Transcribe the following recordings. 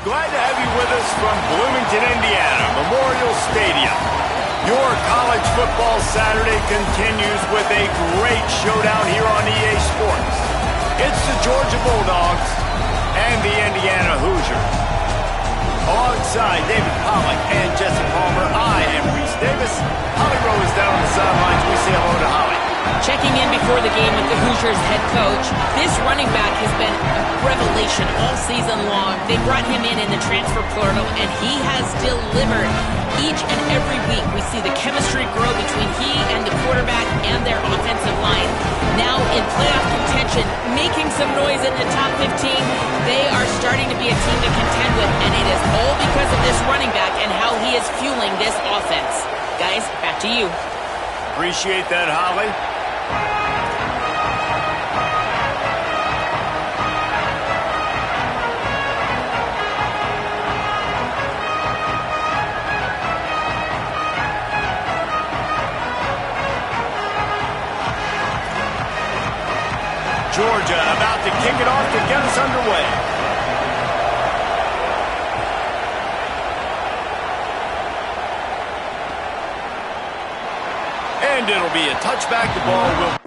Glad to have you with us from Bloomington, Indiana, Memorial Stadium. Your college football Saturday continues with a great showdown here on EA Sports. It's the Georgia Bulldogs and the Indiana Hoosiers. Alongside David Pollack and Jesse Palmer, I am Reese Davis. Holly Rowe is down on the sidelines. We say hello to Holly. Checking in before the game with the Hoosiers head coach. This running back has been a revelation all season long. They brought him in the transfer portal, and he has delivered. Each and every week, we see the chemistry grow between he and the quarterback and their offensive line. Now in playoff contention, making some noise in the top 15, they are starting to be a team to contend with, and it is all because of this running back and how he is fueling this offense. Guys, back to you. Appreciate that, Holly. Georgia about to kick it off to get us underway. And it'll be a touchback. The ball will...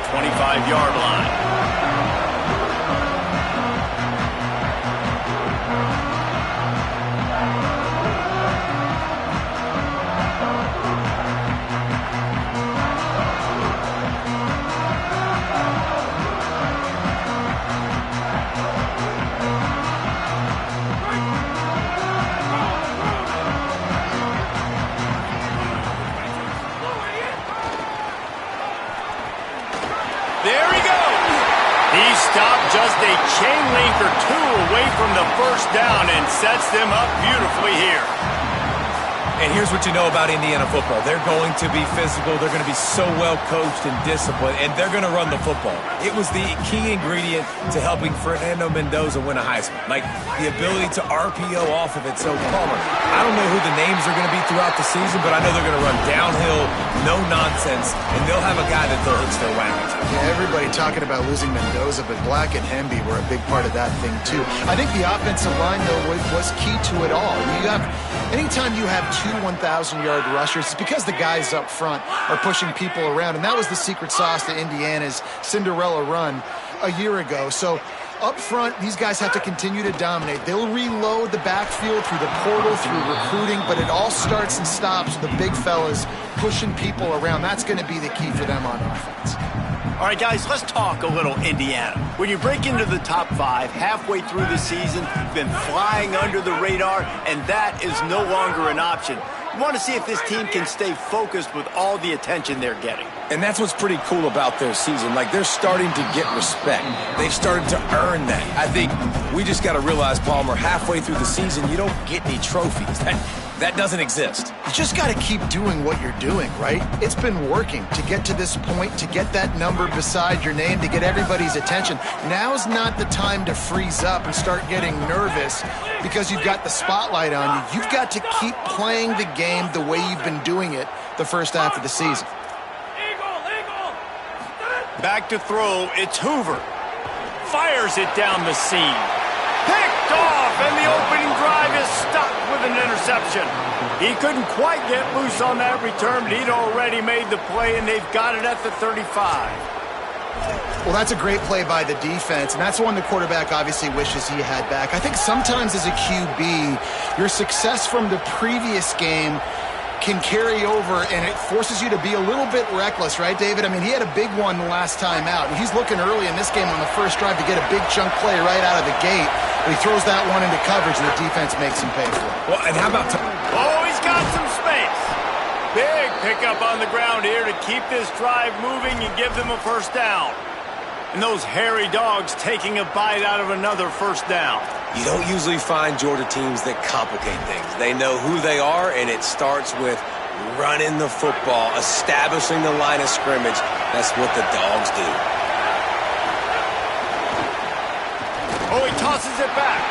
25-yard line. There he goes. He stopped just a chain link or two away from the first down and sets them up beautifully here. And here's what you know about Indiana football. They're going to be physical. They're going to be so well coached and disciplined, and they're going to run the football. It was the key ingredient to helping Fernando Mendoza win a Heisman, like the ability to RPO off of it. So, Palmer, I don't know who the names are going to be throughout the season, but I know they're going to run downhill, no nonsense, and they'll have a guy that they'll hitch their wagon to. Yeah, everybody talking about losing Mendoza, but Black and Hemby were a big part of that thing, too. I think the offensive line, though, was key to it all. Anytime you have two 1,000-yard rushers, it's because the guys up front are pushing people around, and that was the secret sauce to Indiana's Cinderella run a year ago. So up front, these guys have to continue to dominate. They'll reload the backfield through the portal, through recruiting, but it all starts and stops with the big fellas pushing people around. That's going to be the key for them on offense. All right, guys, let's talk a little Indiana. When you break into the top 5 halfway through the season, you've been flying under the radar, and that is no longer an option. You want to see if this team can stay focused with all the attention they're getting. And that's what's pretty cool about their season. Like, they're starting to get respect. They've started to earn that. I think we just got to realize, Palmer, halfway through the season, you don't get any trophies. That doesn't exist. You just got to keep doing what you're doing, right? It's been working to get to this point, to get that number beside your name, to get everybody's attention. Now's not the time to freeze up and start getting nervous because you've got the spotlight on you. You've got to keep playing the game the way you've been doing it the first half of the season. Back to throw, it's Hoover. Fires it down the seam. Picked off, and the opening drive is stopped with an interception. He couldn't quite get loose on that return, but he'd already made the play, and they've got it at the 35. Well, that's a great play by the defense, and that's one the quarterback obviously wishes he had back. I think sometimes as a QB, your success from the previous game can carry over, and it forces you to be a little bit reckless, right, David? I mean, he had a big one last time out, and he's looking early in this game on the first drive to get a big chunk play right out of the gate, but he throws that one into coverage, and the defense makes him pay for it. Well, and how about... Oh, he's got some space. Big pickup on the ground here to keep this drive moving and give them a first down. And those hairy dogs taking a bite out of another first down. You don't usually find Georgia teams that complicate things. They know who they are, and it starts with running the football, establishing the line of scrimmage. That's what the dogs do. Oh, he tosses it back.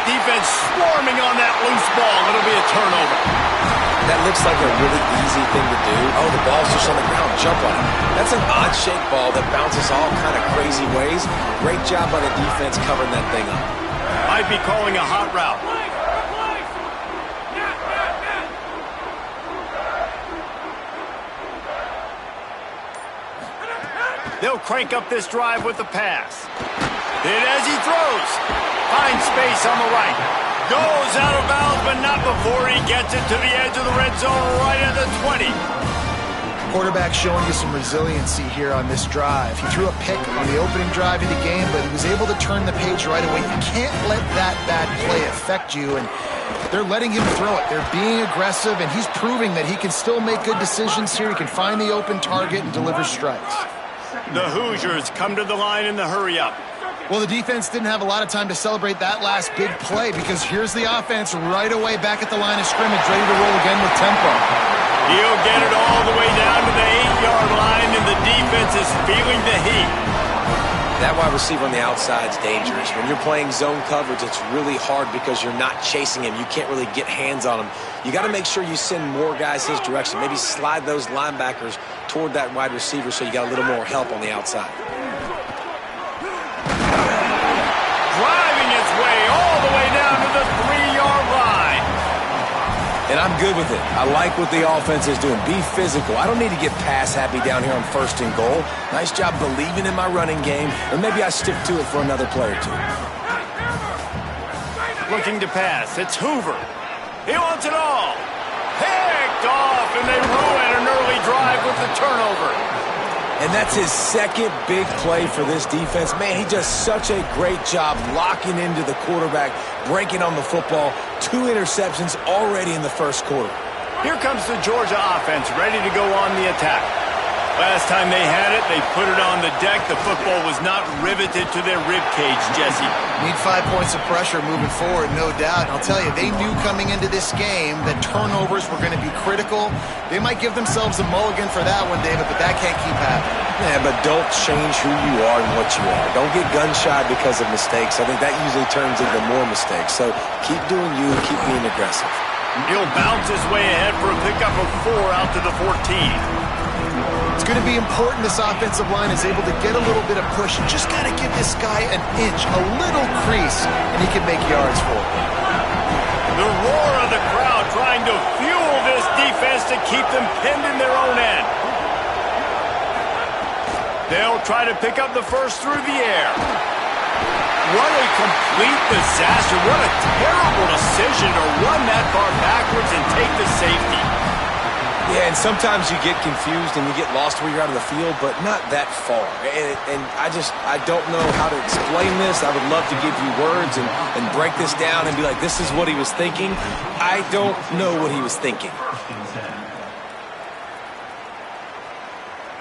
Defense swarming on that loose ball. It'll be a turnover. That looks like a really easy thing to do. Oh, the ball's just on the ground. Jump on it. That's an odd shaped ball that bounces all kind of crazy ways. Great job by the defense covering that thing up. Might be calling a hot route. They'll crank up this drive with the pass. And as he throws, finds space on the right. Goes out of bounds, but not before he gets it to the edge of the red zone right at the 20. Quarterback showing you some resiliency here on this drive. He threw a pick on the opening drive of the game, but he was able to turn the page right away. You can't let that bad play affect you, and they're letting him throw it. They're being aggressive, and he's proving that he can still make good decisions here. He can find the open target and deliver strikes. The Hoosiers come to the line in the hurry-up. Well, the defense didn't have a lot of time to celebrate that last big play because here's the offense right away back at the line of scrimmage, ready to roll again with tempo. He'll get it all the way down to the 8-yard line, and the defense is feeling the heat. That wide receiver on the outside is dangerous. When you're playing zone coverage, it's really hard because you're not chasing him. You can't really get hands on him. You got to make sure you send more guys his direction. Maybe slide those linebackers toward that wide receiver so you got a little more help on the outside. Driving its way all the way down to the 3-yard line. And I'm good with it. I like what the offense is doing. Be physical. I don't need to get pass happy down here on 1st and goal. Nice job believing in my running game, and maybe I stick to it for another play or two. Looking to pass. It's Hoover. He wants it all. Picked off, and they ruin an early drive with the turnover. And that's his 2nd big play for this defense. Man, he does such a great job locking into the quarterback, breaking on the football. 2 interceptions already in the 1st quarter. Here comes the Georgia offense, ready to go on the attack. Last time they had it, they put it on the deck. The football was not riveted to their rib cage, Jesse. Need 5 points of pressure moving forward, no doubt. And I'll tell you, they knew coming into this game that turnovers were going to be critical. They might give themselves a mulligan for that one, David, but that can't keep happening. Yeah, but don't change who you are and what you are. Don't get gun-shy because of mistakes. I think that usually turns into more mistakes. So keep doing you, keep being aggressive. He'll bounce his way ahead for a pickup of 4 out to the 14. It's going to be important this offensive line is able to get a little bit of push and just got to give this guy an inch, a little crease, and he can make yards for it. The roar of the crowd trying to fuel this defense to keep them pinned in their own end. They'll try to pick up the first through the air. What a complete disaster. What a terrible decision to run that far backwards and take the safety. Yeah, and sometimes you get confused and you get lost where you're out of the field, but not that far. And I don't know how to explain this. I would love to give you words and break this down and be like, this is what he was thinking. I don't know what he was thinking.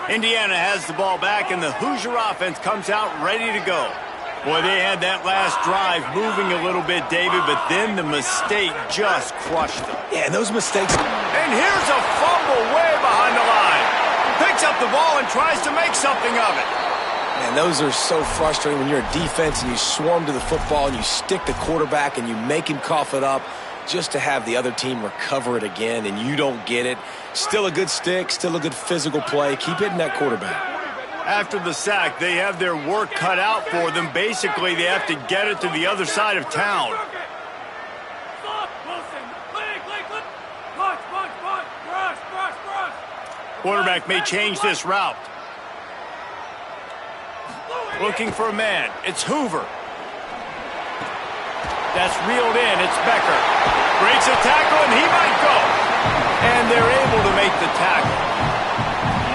Indiana has the ball back, and the Hoosier offense comes out ready to go. Boy, they had that last drive moving a little bit, David, but then the mistake just crushed them. Yeah, and those mistakes. And here's a fumble way behind the line. Picks up the ball and tries to make something of it. Man, those are so frustrating when you're a defense and you swarm to the football and you stick the quarterback and you make him cough it up just to have the other team recover it again and you don't get it. Still a good stick, still a good physical play. Keep hitting that quarterback. After the sack, they have their work cut out for them. Basically, they have to get it to the other side of town. Quarterback may change this route. Looking for a man. It's Hoover. That's reeled in. It's Becker. Breaks a tackle, and he might go. And they're able to make the tackle.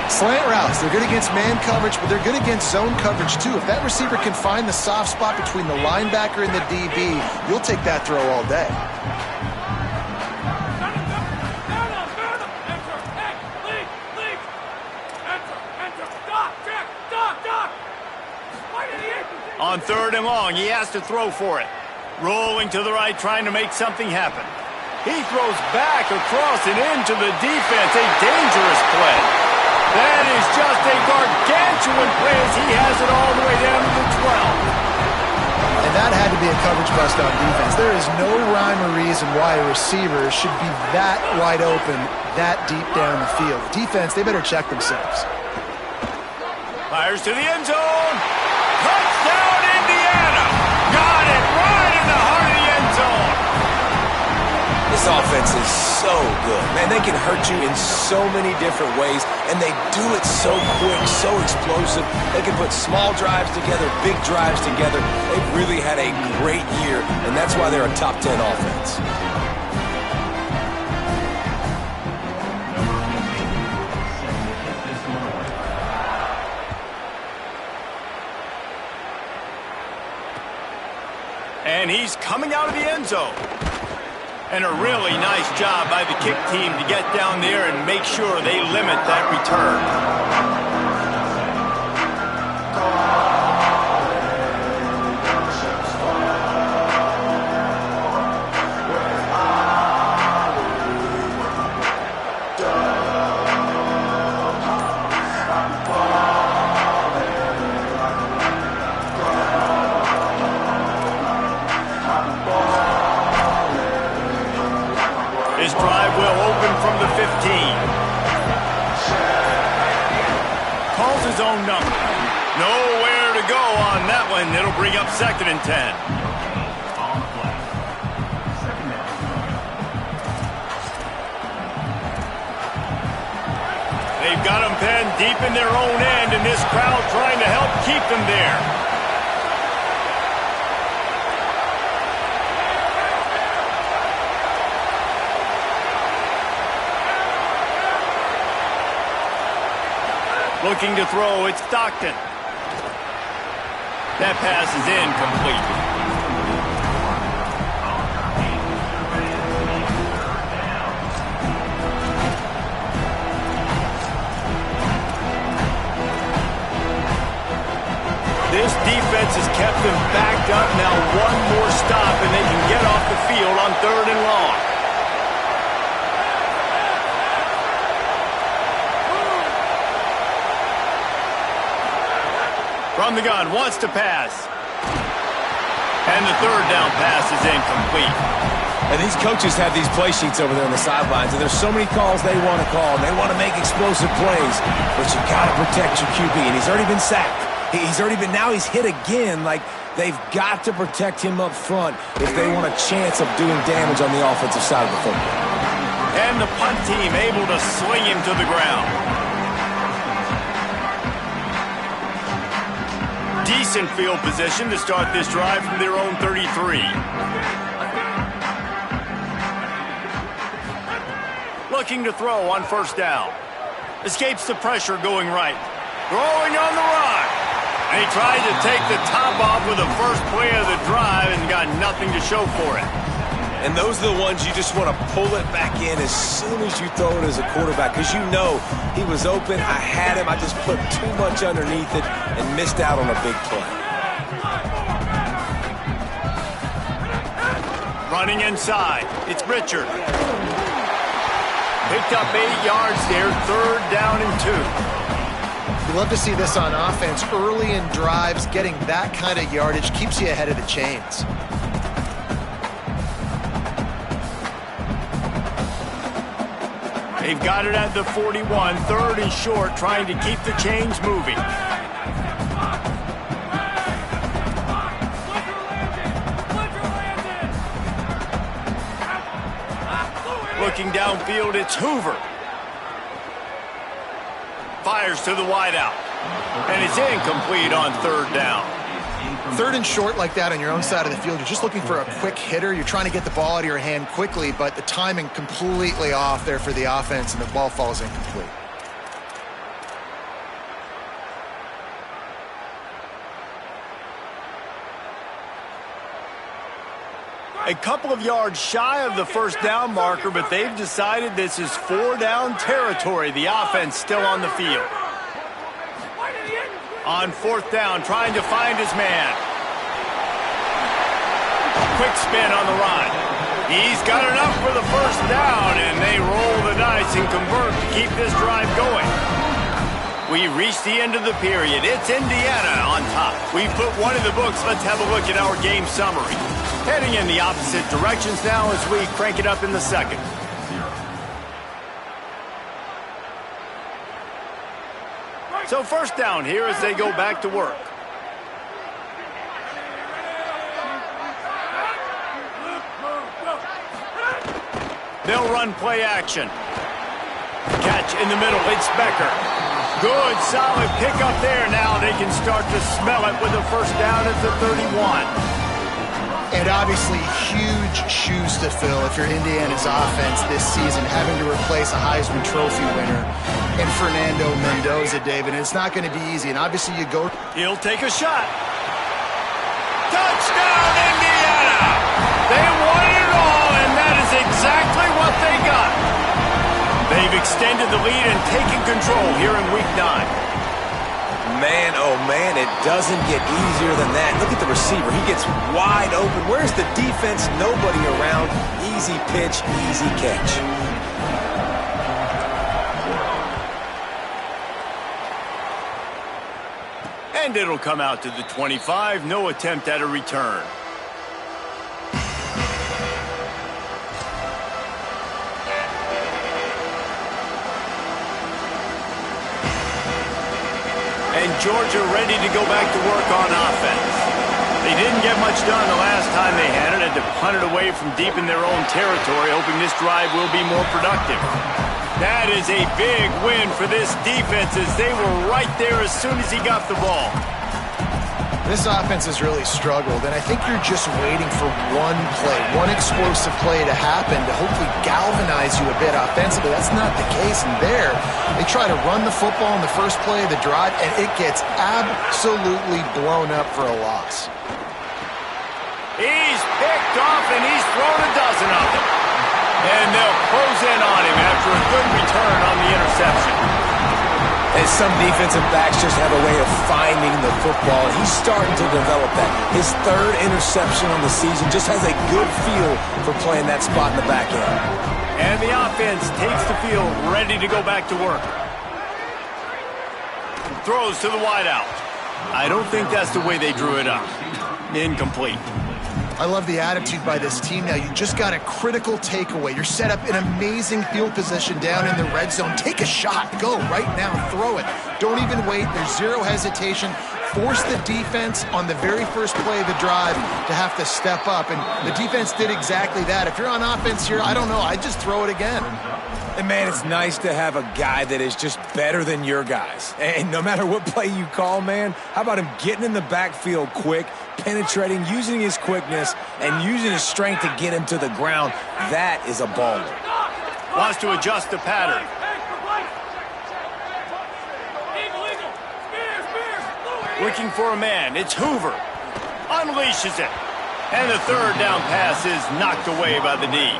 Slant routes, they're good against man coverage, but they're good against zone coverage too. If that receiver can find the soft spot between the linebacker and the DB, you'll take that throw all day. On 3rd and long, he has to throw for it. Rolling to the right, trying to make something happen. He throws back across and into the defense. A dangerous play. That is just a gargantuan play as he has it all the way down to the 12. And that had to be a coverage bust on defense. There is no rhyme or reason why a receiver should be that wide open, that deep down the field. Defense, they better check themselves. Fires to the end zone. Touchdown, Indiana. Got it right in the heart of the end zone. This offense is so good. Man, they can hurt you in so many different ways, and they do it so quick, so explosive. They can put small drives together, big drives together. They've really had a great year, and that's why they're a top 10 offense. And he's coming out of the end zone. And a really nice job by the kick team to get down there and make sure they limit that return. His drive will open from the 15. Calls his own number. Nowhere to go on that one. It'll bring up 2nd and 10. deep in their own end, and this crowd trying to help keep them there. Looking to throw, it's Stockton. That pass is incomplete. This defense has kept them backed up. Now one more stop, and they can get off the field on 3rd and long. From the gun, wants to pass. And the 3rd down pass is incomplete. And these coaches have these play sheets over there on the sidelines, and there's so many calls they want to call, and they want to make explosive plays, but you got to protect your QB, and he's already been sacked. Now he's hit again. Like, they've got to protect him up front if they want a chance of doing damage on the offensive side of the football. And the punt team able to sling him to the ground. Decent field position to start this drive from their own 33. Looking to throw on 1st down. Escapes the pressure going right. Throwing on the run. And he tried to take the top off with the first play of the drive and got nothing to show for it. And those are the ones you just want to pull it back in as soon as you throw it as a quarterback, because you know he was open, I had him, I just put too much underneath it and missed out on a big play. Running inside, it's Richard. Picked up 8 yards there, 3rd down and 2. You love to see this on offense. Early in drives, getting that kind of yardage keeps you ahead of the chains. They've got it at the 41, 3rd and short, trying to keep the chains moving. Looking downfield, it's Hoover. Fires to the wideout. And it's incomplete on 3rd down. 3rd and short like that on your own side of the field, you're just looking for a quick hitter. You're trying to get the ball out of your hand quickly, but the timing completely off there for the offense, and the ball falls incomplete. A couple of yards shy of the 1st down marker, but they've decided this is 4 down territory. The offense still on the field. On 4th down, trying to find his man. Quick spin on the run. He's got enough for the 1st down, and they roll the dice and convert to keep this drive going. We reach the end of the period. It's Indiana on top. We put one in the books. Let's have a look at our game summary. Heading in the opposite directions now as we crank it up in the 2nd. So 1st down here as they go back to work. They'll run play action. Catch in the middle, it's Becker. Good, solid pickup there. Now they can start to smell it with the 1st down at the 31. And obviously huge shoes to fill if you're Indiana's offense this season, having to replace a Heisman Trophy winner in Fernando Mendoza, David. And it's not going to be easy. And obviously you go... He'll take a shot. Touchdown, Indiana! They won it all, and that is exactly what they got. They've extended the lead and taken control here in Week 9. Man, oh man, it doesn't get easier than that. Look at the receiver. He gets wide open. Where's the defense? Nobody around. Easy pitch, easy catch. And it'll come out to the 25. No attempt at a return. And Georgia ready to go back to work on offense. They didn't get much done the last time they had it. Had to punt it away from deep in their own territory, hoping this drive will be more productive. That is a big win for this defense as they were right there as soon as he got the ball. This offense has really struggled, and I think you're just waiting for one play, one explosive play to happen to hopefully galvanize you a bit offensively. That's not the case, and there, they try to run the football in the first play of the drive, and it gets absolutely blown up for a loss. He's picked off, and he's thrown a dozen of them. And they'll close in on him after a good return on the interception. And some defensive backs just have a way of finding the football. He's starting to develop that. His third interception on the season just has a good feel for playing that spot in the back end. And the offense takes the field, ready to go back to work. Throws to the wideout. I don't think that's the way they drew it up. Incomplete. I love the attitude by this team now. You just got a critical takeaway. You're set up in amazing field position down in the red zone. Take a shot. Go right now. Throw it. Don't even wait. There's zero hesitation. Force the defense on the very first play of the drive to have to step up. And the defense did exactly that. If you're on offense here, I don't know. I'd just throw it again. And, man, it's nice to have a guy that is just better than your guys. And no matter what play you call, man, how about him getting in the backfield quick, penetrating, using his quickness, and using his strength to get him to the ground? That is a baller. Wants to adjust the pattern. Looking for a man. It's Hoover. Unleashes it. And the third down pass is knocked away by the knee.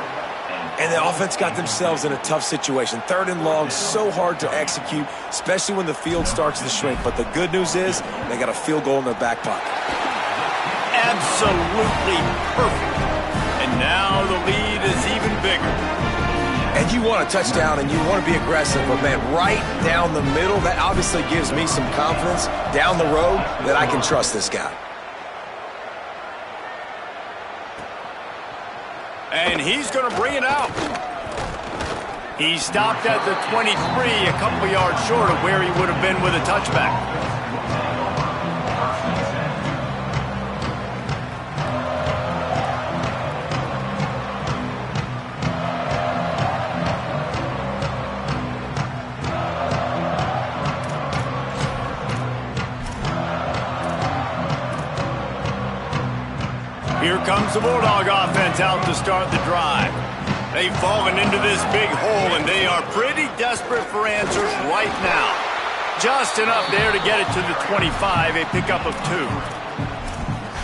And the offense got themselves in a tough situation. Third and long, so hard to execute, especially when the field starts to shrink. But the good news is they got a field goal in their back pocket. Absolutely perfect. And now the lead is even bigger. And you want a touchdown and you want to be aggressive, but, man, right down the middle, that obviously gives me some confidence down the road that I can trust this guy. And he's going to bring it out. He stopped at the 23, a couple yards short of where he would have been with a touchback. Here comes the Bulldog offense out to start the drive. They've fallen into this big hole, and they are pretty desperate for answers right now. Just enough there to get it to the 25, a pickup of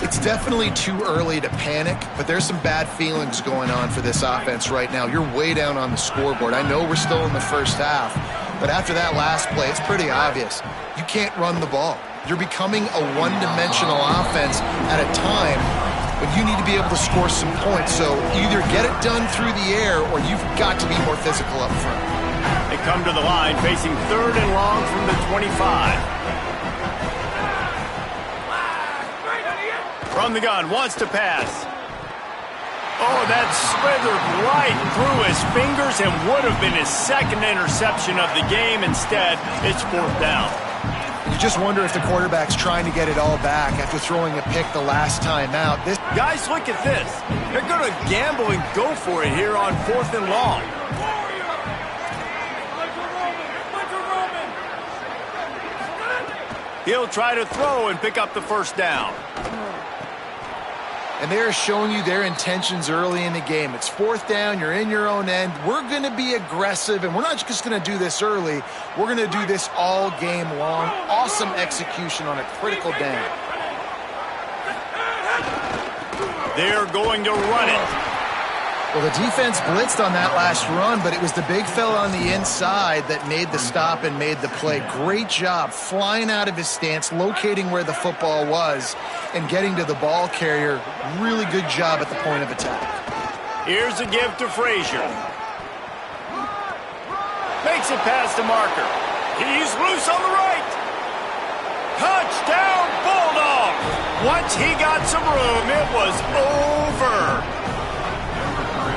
2. It's definitely too early to panic, but there's some bad feelings going on for this offense right now. You're way down on the scoreboard. I know we're still in the first half, but after that last play, it's pretty obvious. You can't run the ball. You're becoming a one-dimensional offense at a time but you need to be able to score some points. So either get it done through the air or you've got to be more physical up front. They come to the line facing third and long from the 25. From the gun, wants to pass. Oh, that slithered right through his fingers and would have been his second interception of the game. Instead, it's fourth down. You just wonder if the quarterback's trying to get it all back after throwing a pick the last time out. Guys, look at this. They're going to gamble and go for it here on fourth and long. He'll try to throw and pick up the first down. And they're showing you their intentions early in the game. It's fourth down, you're in your own end. We're going to be aggressive, and we're not just going to do this early. We're going to do this all game long. Awesome execution on a critical down. They're going to run it. Well, the defense blitzed on that last run, but it was the big fella on the inside that made the stop and made the play. Great job flying out of his stance, locating where the football was, and getting to the ball carrier. Really good job at the point of attack. Here's a give to Frazier. Makes it past the marker. He's loose on the right. Touchdown, Bulldogs! Once he got some room, it was over.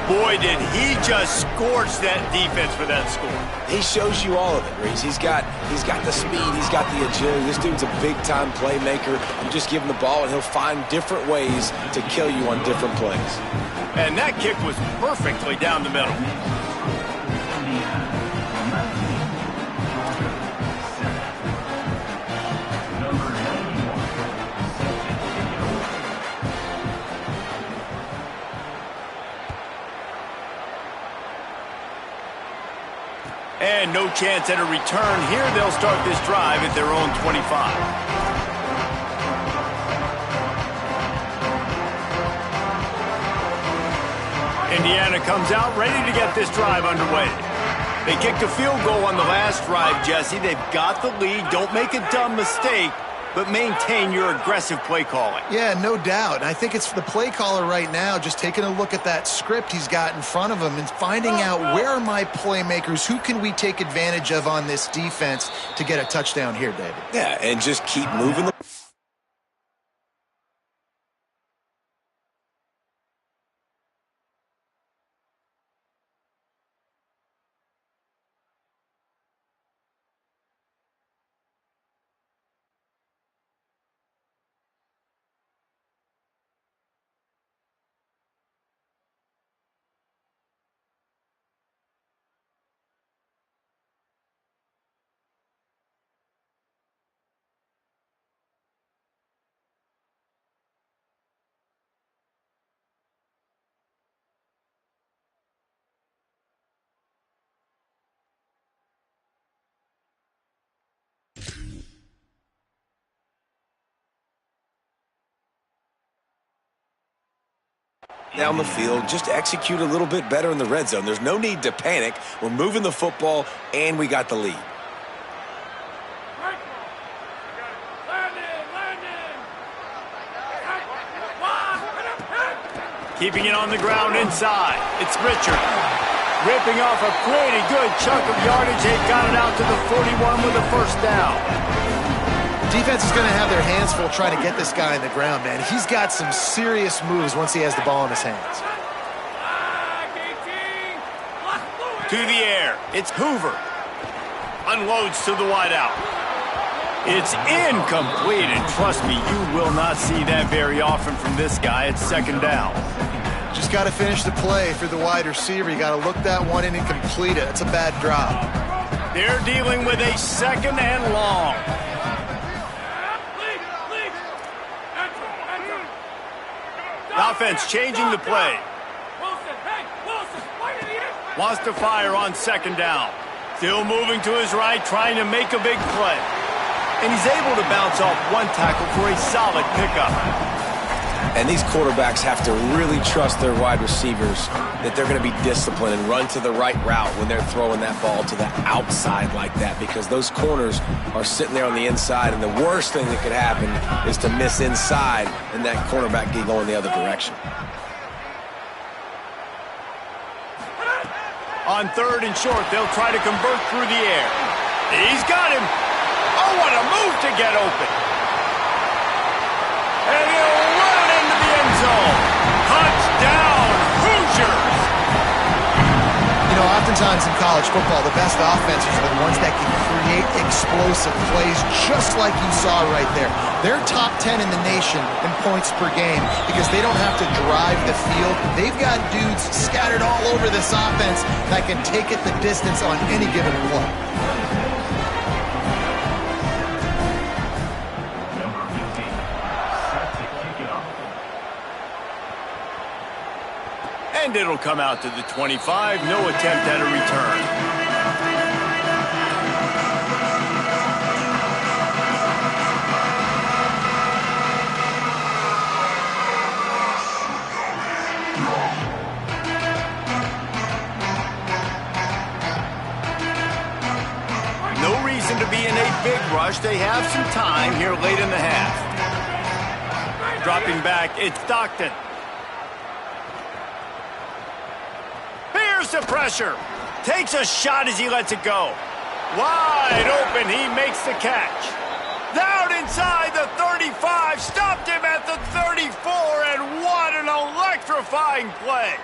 Boy, did he just scorch that defense for that score. He shows you all of it, Reese. He's got the speed, he's got the agility. This dude's a big-time playmaker. You just give him the ball, and he'll find different ways to kill you on different plays. And that kick was perfectly down the middle. And no chance at a return here. They'll start this drive at their own 25. Indiana comes out ready to get this drive underway. They kicked a field goal on the last drive, Jesse. They've got the lead. Don't make a dumb mistake, but maintain your aggressive play calling. Yeah, no doubt. And I think it's the play caller right now just taking a look at that script he's got in front of him and finding out where are my playmakers, who can we take advantage of on this defense to get a touchdown here, David. Yeah, and just keep moving the down the field, just execute a little bit better in the red zone. There's no need to panic. We're moving the football, and we got the lead. Keeping it on the ground inside. It's Richard. Ripping off a pretty good chunk of yardage. They got it out to the 41 with a first down. Defense is going to have their hands full trying to get this guy in the ground, man. He's got some serious moves once he has the ball in his hands. To the air. It's Hoover. Unloads to the wideout. It's incomplete, and trust me, you will not see that very often from this guy. It's second down. Just got to finish the play for the wide receiver. You got to look that one in and complete it. It's a bad drop. They're dealing with a second and long. Offense changing the play. Wants to fire on second down. Still moving to his right, trying to make a big play. And he's able to bounce off one tackle for a solid pickup. And these quarterbacks have to really trust their wide receivers that they're going to be disciplined and run to the right route when they're throwing that ball to the outside like that, because those corners are sitting there on the inside, and the worst thing that could happen is to miss inside and that cornerback get going the other direction. On third and short, they'll try to convert through the air. He's got him. Oh, what a move to get open. And he'll run it into the end zone. Touchdown, Hoosiers. You know, oftentimes in college football, the best offenses are the ones that can create explosive plays just like you saw right there. They're top 10 in the nation in points per game because they don't have to drive the field. They've got dudes scattered all over this offense that can take it the distance on any given play. And it'll come out to the 25. No attempt at a return. No reason to be in a big rush. They have some time here late in the half. Dropping back, it's Stockton. The pressure. Takes a shot as he lets it go. Wide open. He makes the catch. Down inside the 35. Stopped him at the 34. And what an electrifying play.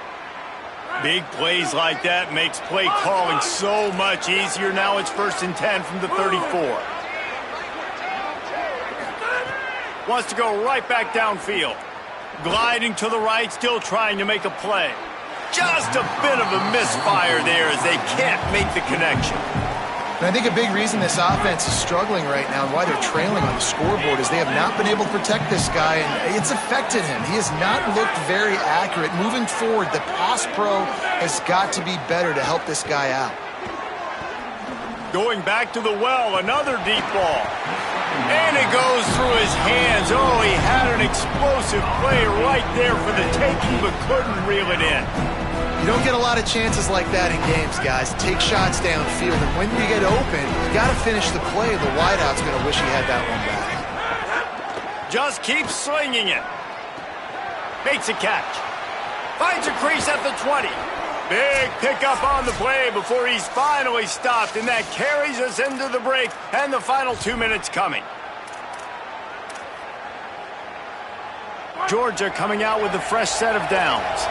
Big plays like that makes play calling so much easier. Now it's 1st and 10 from the 34. Wants to go right back downfield. Gliding to the right, still trying to make a play. Just a bit of a misfire there as they can't make the connection. And I think a big reason this offense is struggling right now and why they're trailing on the scoreboard is they have not been able to protect this guy, and it's affected him. He has not looked very accurate. Moving forward, the pass pro has got to be better to help this guy out. Going back to the well, another deep ball. And it goes through his hands. Oh, he had an explosive play right there for the taking, but couldn't reel it in. You don't get a lot of chances like that in games, guys. Take shots downfield, and when you get open, you got to finish the play. The wideout's going to wish he had that one back. Just keeps slinging it. Makes a catch. Finds a crease at the 20. Big pickup on the play before he's finally stopped, and that carries us into the break and the final 2 minutes coming. Georgia coming out with a fresh set of downs.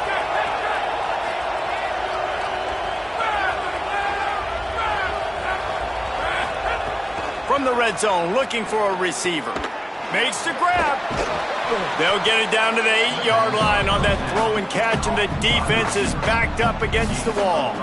From the red zone, looking for a receiver. Makes the grab. They'll get it down to the 8-yard line on that throw and catch, and the defense is backed up against the wall.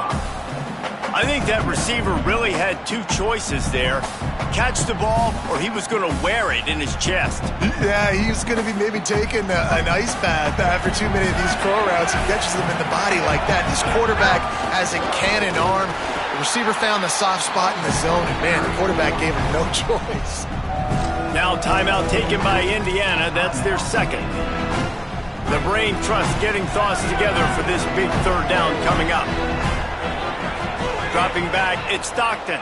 I think that receiver really had two choices there. Catch the ball, or he was going to wear it in his chest. Yeah, he was going to be maybe taking an ice bath after too many of these crow routes. He catches them in the body like that. This quarterback has a cannon arm. The receiver found the soft spot in the zone, and man, the quarterback gave him no choice. Now timeout taken by Indiana. That's their second. The brain trust getting thoughts together for this big third down coming up. Dropping back, it's Stockton.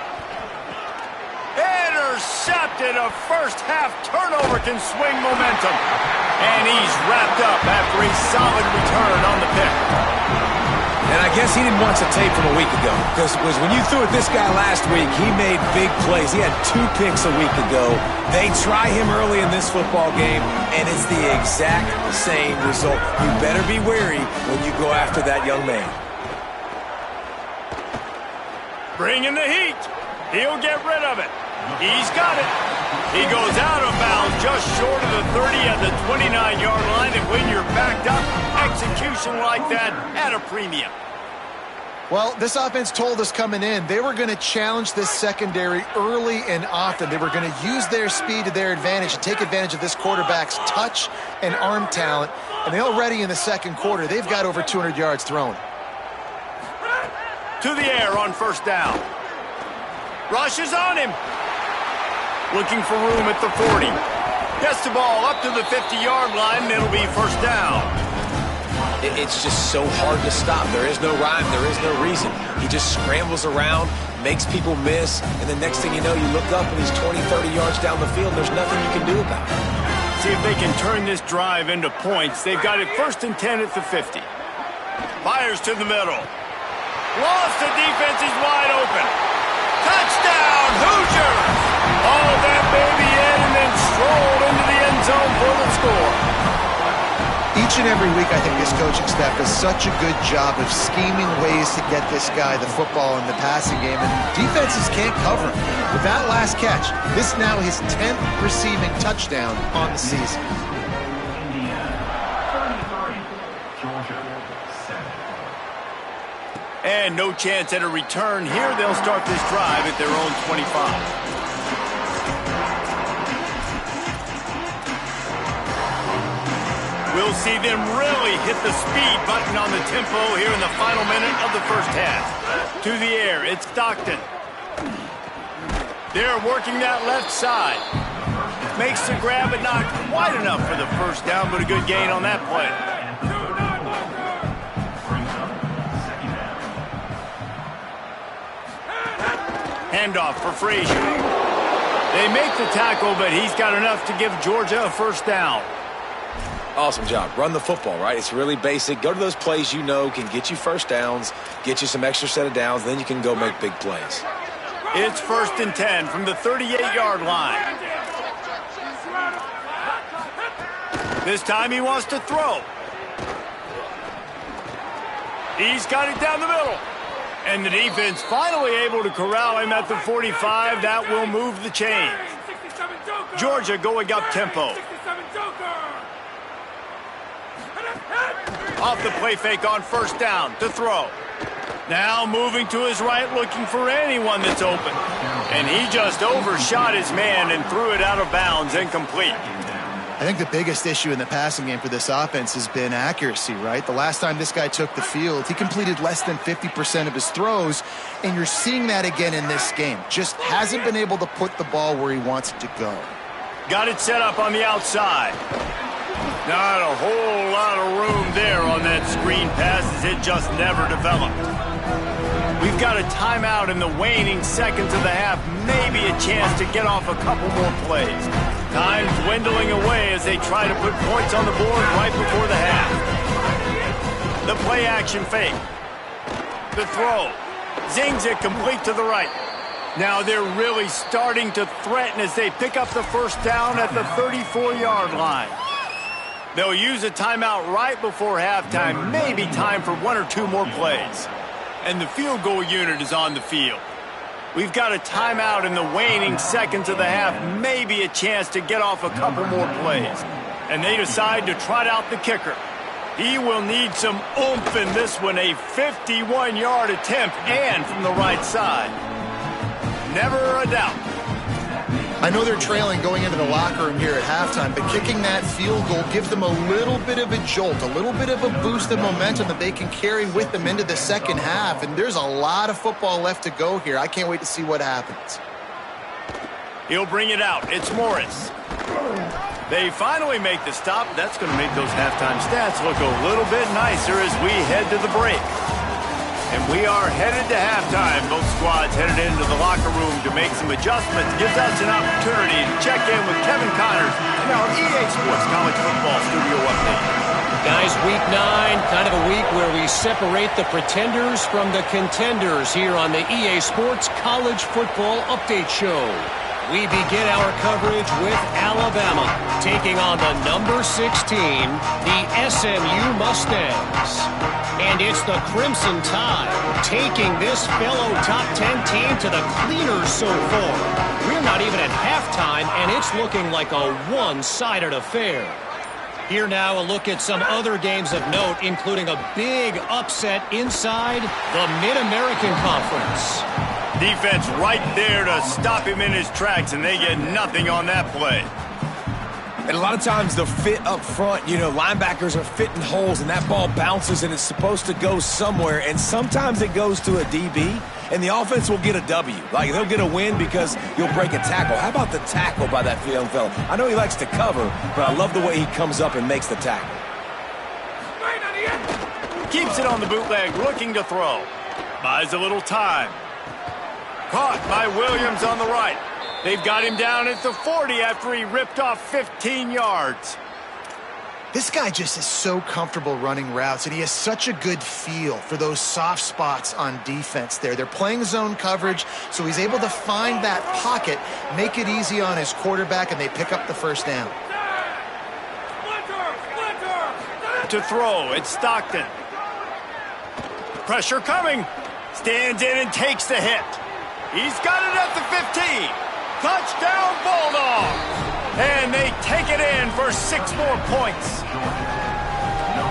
Intercepted. A first-half turnover can swing momentum. And he's wrapped up after a solid return on the pick. And I guess he didn't watch the tape from a week ago, because when you threw at this guy last week, he made big plays. He had 2 picks a week ago. They try him early in this football game, and it's the exact same result. You better be wary when you go after that young man. Bringing the heat. He'll get rid of it. He's got it. He goes out of bounds just short of the 30 at the 29-yard line, and when you're backed up, execution like that at a premium. Well, this offense told us coming in they were going to challenge this secondary early and often. They were going to use their speed to their advantage and take advantage of this quarterback's touch and arm talent. And they already in the second quarter, they've got over 200 yards thrown. To the air on first down. Rushes on him. Looking for room at the 40. Gets the ball up to the 50-yard line, and it'll be first down. It's just so hard to stop. There is no rhyme. There is no reason. He just scrambles around, makes people miss, and the next thing you know, you look up and he's 20, 30 yards down the field. There's nothing you can do about it. See if they can turn this drive into points. They've got it 1st and 10 at the 50. Fires to the middle. Lost, the defense is wide open. Touchdown, Hoosiers! Hauled that baby in and then strolled into the end zone for the score. Each and every week, I think this coaching staff does such a good job of scheming ways to get this guy the football in the passing game, and defenses can't cover him. With that last catch, this is now his 10th receiving touchdown on the season. And no chance at a return here. They'll start this drive at their own 25. We'll see them really hit the speed button on the tempo here in the final minute of the first half. To the air, it's Stockton. They're working that left side. Makes the grab, but not quite enough for the first down, but a good gain on that play. Handoff for Frazier. They make the tackle, but he's got enough to give Georgia a first down. Awesome job. Run the football, right? It's really basic. Go to those plays you know can get you first downs, get you some extra set of downs, then you can go make big plays. It's 1st and 10 from the 38-yard line. This time he wants to throw. He's got it down the middle. And the defense finally able to corral him at the 45. That will move the chains. Georgia going up tempo. Off the play fake on first down to throw. Now moving to his right, looking for anyone that's open. And he just overshot his man and threw it out of bounds, incomplete. I think the biggest issue in the passing game for this offense has been accuracy, right? The last time this guy took the field, he completed less than 50% of his throws, and you're seeing that again in this game. Just hasn't been able to put the ball where he wants it to go. Got it set up on the outside. Not a whole lot of room there on that screen pass as it just never developed. We've got a timeout in the waning seconds of the half, maybe a chance to get off a couple more plays. Time dwindling away as they try to put points on the board right before the half. The play action fake. The throw. Zings it complete to the right. Now they're really starting to threaten as they pick up the first down at the 34-yard line. They'll use a timeout right before halftime, maybe time for one or two more plays. And the field goal unit is on the field. We've got a timeout in the waning seconds of the half, maybe a chance to get off a couple more plays. And they decide to trot out the kicker. He will need some oomph in this one, a 51-yard attempt and from the right side. Never a doubt. I know they're trailing going into the locker room here at halftime, but kicking that field goal gives them a little bit of a jolt, a little bit of a boost of momentum that they can carry with them into the second half. And there's a lot of football left to go here. I can't wait to see what happens. He'll bring it out. It's Morris. They finally make the stop. That's going to make those halftime stats look a little bit nicer as we head to the break. And we are headed to halftime. Both squads headed into the locker room to make some adjustments. Gives us an opportunity to check in with Kevin Connors in our EA Sports College Football Studio Update. Guys, week 9, kind of a week where we separate the pretenders from the contenders here on the EA Sports College Football Update Show. We begin our coverage with Alabama taking on the number 16, the SMU Mustangs. And it's the Crimson Tide taking this fellow top 10 team to the cleaners so far. We're not even at halftime, and it's looking like a one-sided affair. Here now, a look at some other games of note, including a big upset inside the Mid-American Conference. Defense right there to stop him in his tracks, and they get nothing on that play. And a lot of times the fit up front, you know, linebackers are fitting holes, and that ball bounces, and it's supposed to go somewhere, and sometimes it goes to a DB, and the offense will get a W. Like, they'll get a win because you'll break a tackle. How about the tackle by that young fella? I know he likes to cover, but I love the way he comes up and makes the tackle. Keeps it on the bootleg, looking to throw. Buys a little time. Caught by Williams on the right. They've got him down at the 40 after he ripped off 15 yards. This guy just is so comfortable running routes, and he has such a good feel for those soft spots on defense there. They're playing zone coverage, so he's able to find that pocket, make it easy on his quarterback, and they pick up the first down. To throw, it's Stockton. Pressure coming. Stands in and takes the hit. He's got it at the 15. Touchdown, Bulldogs! And they take it in for 6 more points.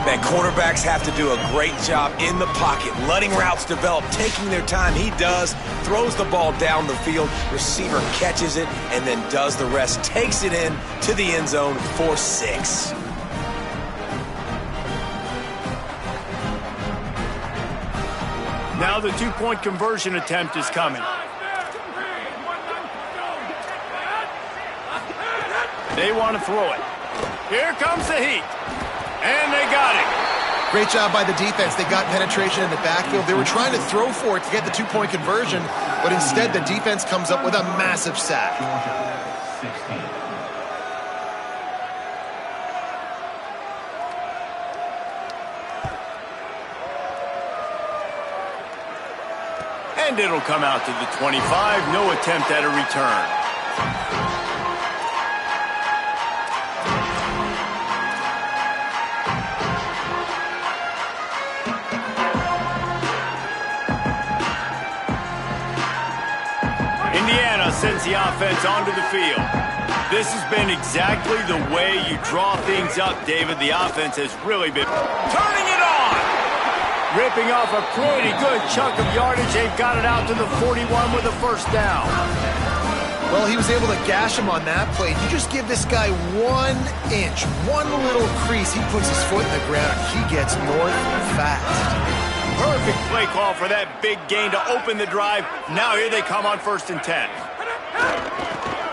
Man, quarterbacks have to do a great job in the pocket, letting routes develop, taking their time. He does, throws the ball down the field, receiver catches it, and then does the rest, takes it in to the end zone for 6. Now the 2-point conversion attempt is coming. They want to throw it. Here comes the heat. And they got it. Great job by the defense. They got penetration in the backfield. They were trying to throw for it to get the 2-point conversion, but instead the defense comes up with a massive sack. And it'll come out to the 25. No attempt at a return. Indiana sends the offense onto the field. This has been exactly the way you draw things up, David. The offense has really been turning it on. Ripping off a pretty good chunk of yardage. They've got it out to the 41 with a first down. Well, he was able to gash him on that play. You just give this guy 1 inch, one little crease, he puts his foot in the ground, he gets north fast. Perfect play call for that big gain to open the drive. Now here they come on 1st and 10.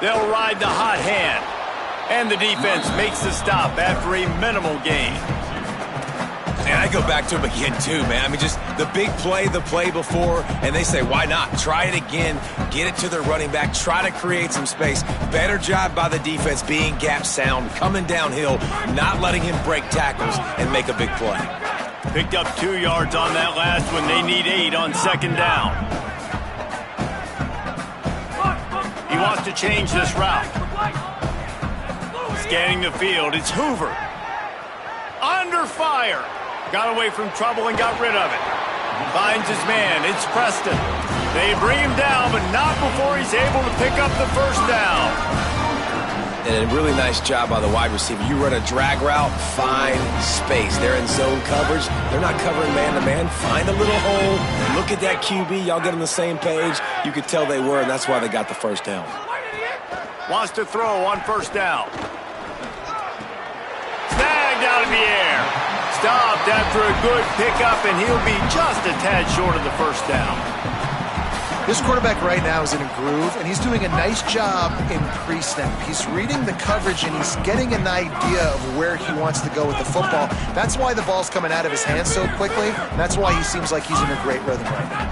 They'll ride the hot hand. And the defense makes the stop after a minimal gain. And I go back to him again, too, man. I mean, just the big play, the play before, and they say, why not? Try it again, get it to their running back, try to create some space. Better job by the defense being gap sound, coming downhill, not letting him break tackles and make a big play. Picked up 2 yards on that last one. They need 8 on 2nd down. He wants to change this route. Scanning the field, it's Hoover. Under fire. Got away from trouble and got rid of it. Finds his man, it's Preston. They bring him down, but not before he's able to pick up the 1st down. And a really nice job by the wide receiver. You run a drag route, find space. They're in zone coverage. They're not covering man-to-man. Find a little hole. Look at that QB. Y'all get on the same page. You could tell they were, and that's why they got the 1st down. Wants to throw on 1st down. Snagged out of the air. Stopped after a good pickup, and he'll be just a tad short of the 1st down. This quarterback right now is in a groove, and he's doing a nice job in pre-snap. He's reading the coverage, and he's getting an idea of where he wants to go with the football. That's why the ball's coming out of his hands so quickly, and that's why he seems like he's in a great rhythm right now.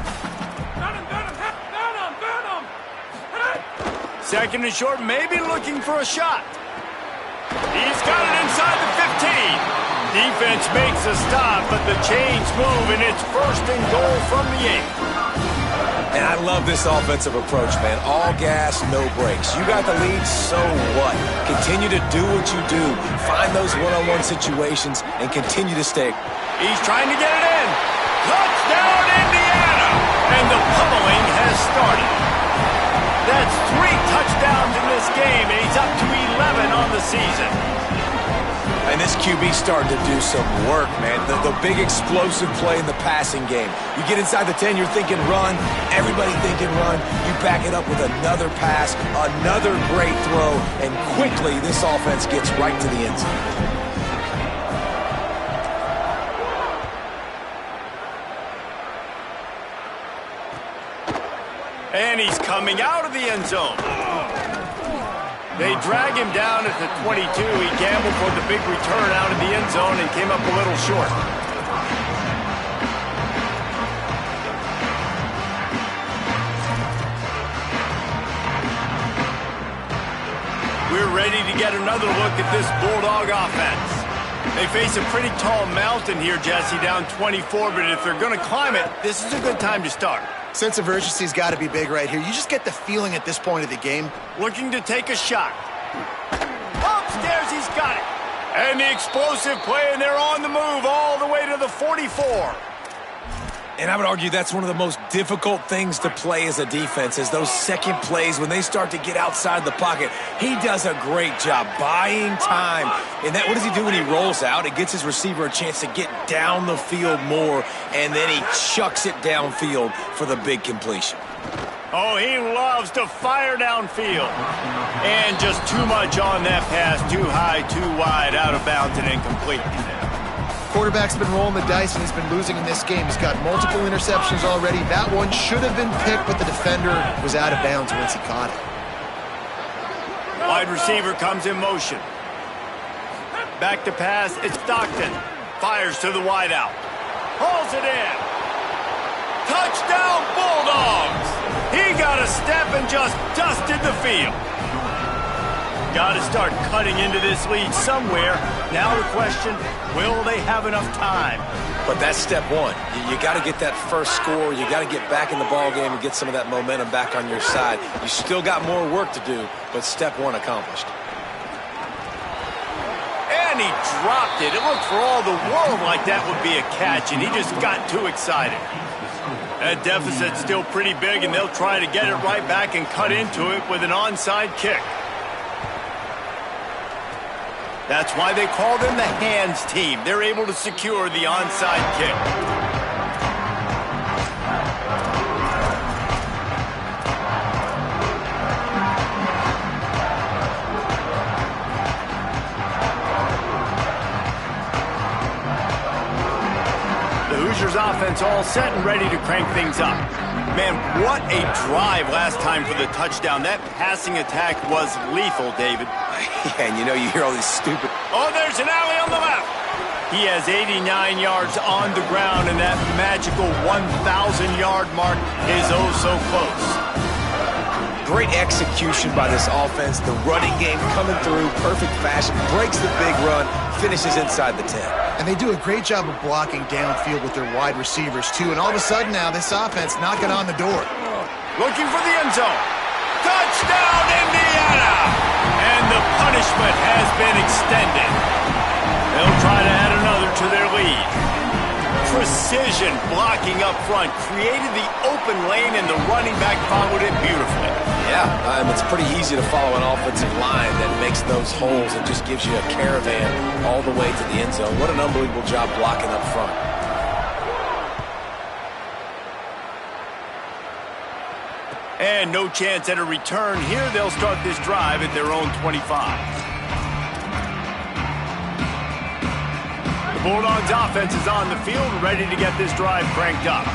2nd and short, maybe looking for a shot. He's got it inside the 15. Defense makes a stop, but the chains move, and it's 1st and goal from the 8. And I love this offensive approach, man. All gas, no brakes. You got the lead, so what? Continue to do what you do. Find those one-on-one situations and continue to stay. He's trying to get it in. Touchdown, Indiana! And the pummeling has started. That's 3 touchdowns in this game, and he's up to 11 on the season. And this QB starting to do some work, man. The big explosive play in the passing game. You get inside the 10, you're thinking run. Everybody thinking run. You back it up with another pass, another great throw, and quickly this offense gets right to the end zone. And he's coming out of the end zone. They drag him down at the 22. He gambled for the big return out of the end zone and came up a little short. We're ready to get another look at this Bulldog offense. They face a pretty tall mountain here, Jesse, down 24, but if they're going to climb it, this is a good time to start. Sense of urgency's got to be big right here. You just get the feeling at this point of the game. Looking to take a shot. Upstairs, he's got it. And the explosive play, and they're on the move all the way to the 44. And I would argue that's one of the most difficult things to play as a defense is those second plays when they start to get outside the pocket. He does a great job buying time. And what does he do when he rolls out? It gets his receiver a chance to get down the field more, and then he chucks it downfield for the big completion. Oh, he loves to fire downfield. And just too much on that pass. Too high, too wide, out of bounds, and incomplete. Quarterback's been rolling the dice, and he's been losing in this game. He's got multiple interceptions already. That one should have been picked, but the defender was out of bounds once he caught it. Wide receiver comes in motion. Back to pass, it's Stockton. Fires to the wideout. Hauls it in. Touchdown, Bulldogs! He got a step and just dusted the field. Got to start cutting into this lead somewhere. Now the question, will they have enough time? But that's step one. You got to get that first score. You got to get back in the ball game and get some of that momentum back on your side. You still got more work to do, but step one accomplished. And he dropped it. It looked for all the world like that would be a catch, and he just got too excited. That deficit's still pretty big, and they'll try to get it right back and cut into it with an onside kick. That's why they call them the hands team. They're able to secure the onside kick. Hoosiers offense all set and ready to crank things up. Man, what a drive last time for the touchdown. That passing attack was lethal, David. Yeah, and you know, you hear all these stupid... Oh, there's an alley on the left. He has 89 yards on the ground, and that magical 1,000-yard mark is oh so close. Great execution by this offense. The running game coming through, perfect fashion, breaks the big run, finishes inside the 10. And they do a great job of blocking downfield with their wide receivers, too. And all of a sudden now, this offense knocking on the door. Looking for the end zone. Touchdown, Indiana! And the punishment has been extended. They'll try to add another to their lead. Precision blocking up front created the open lane, and the running back followed it beautifully. Yeah, it's pretty easy to follow an offensive line that makes those holes and just gives you a caravan all the way to the end zone. What an unbelievable job blocking up front. And no chance at a return here. They'll start this drive at their own 25. The Bulldogs offense is on the field, ready to get this drive cranked up.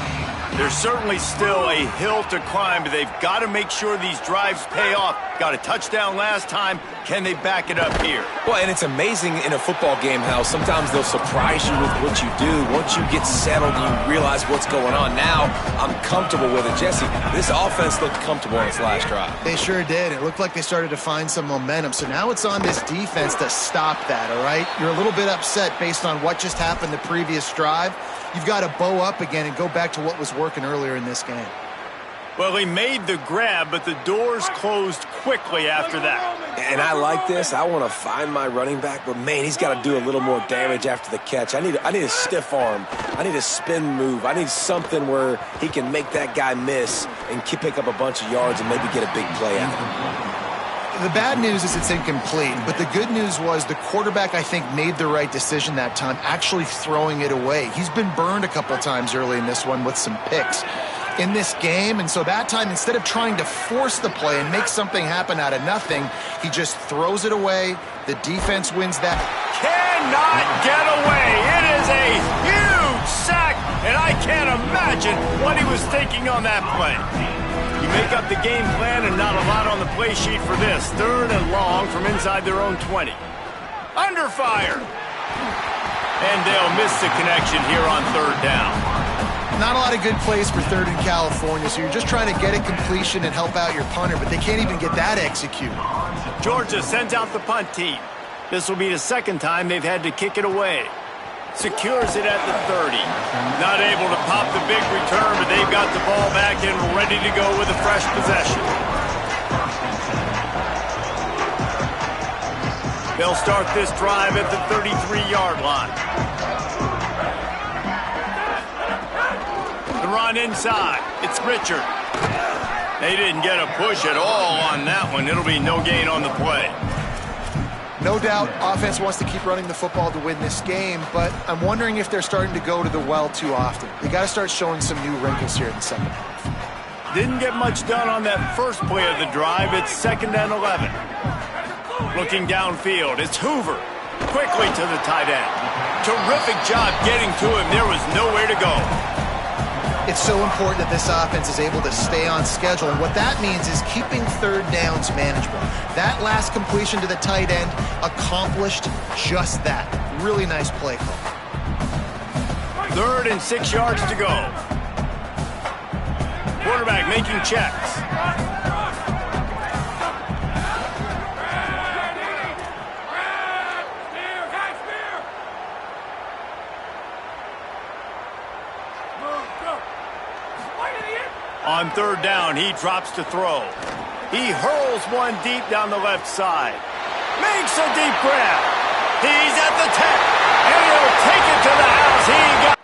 There's certainly still a hill to climb, but they've got to make sure these drives pay off. Got a touchdown last time. Can they back it up here? Well, and it's amazing in a football game how sometimes they'll surprise you with what you do. Once you get settled and you realize what's going on, now I'm comfortable with it. Jesse, this offense looked comfortable on its last drive. They sure did. It looked like they started to find some momentum. So now it's on this defense to stop that, all right? You're a little bit upset based on what just happened the previous drive. You've got to bow up again and go back to what was working earlier in this game. Well, he made the grab, but the doors closed quickly after that. And I like this. I want to find my running back, but, man, he's got to do a little more damage after the catch. I need a stiff arm. I need a spin move. I need something where he can make that guy miss and pick up a bunch of yards and maybe get a big play out of him. The bad news is it's incomplete, but the good news was the quarterback, I think, made the right decision that time, actually throwing it away. He's been burned a couple times early in this one with some picks in this game, and so that time, instead of trying to force the play and make something happen out of nothing, he just throws it away. The defense wins that. Cannot get away. It is a huge sack, and I can't imagine what he was thinking on that play. You make up the game plan and not a lot on the play sheet for this. 3rd and long from inside their own 20. Under fire. And they'll miss the connection here on 3rd down. Not a lot of good plays for 3rd in California, so you're just trying to get a completion and help out your punter, but they can't even get that executed. Georgia sends out the punt team. This will be the 2nd time they've had to kick it away. Secures it at the 30. Not able to pop the big return, but they've got the ball back and ready to go with a fresh possession. They'll start this drive at the 33-yard line. The run inside. It's Richard. They didn't get a push at all on that one. It'll be no gain on the play. No doubt, offense wants to keep running the football to win this game, but I'm wondering if they're starting to go to the well too often. They got to start showing some new wrinkles here in the second half. Didn't get much done on that first play of the drive. It's 2nd and 11. Looking downfield, it's Hoover. Quickly to the tight end. Terrific job getting to him. There was nowhere to go. It's so important that this offense is able to stay on schedule, and what that means is keeping 3rd downs manageable. That last completion to the tight end accomplished just that. Really nice play call. 3rd and 6 yards to go. Quarterback making checks. On 3rd down, he drops to throw. He hurls one deep down the left side. Makes a deep grab. He's at the 10, and he'll take it to the house. He got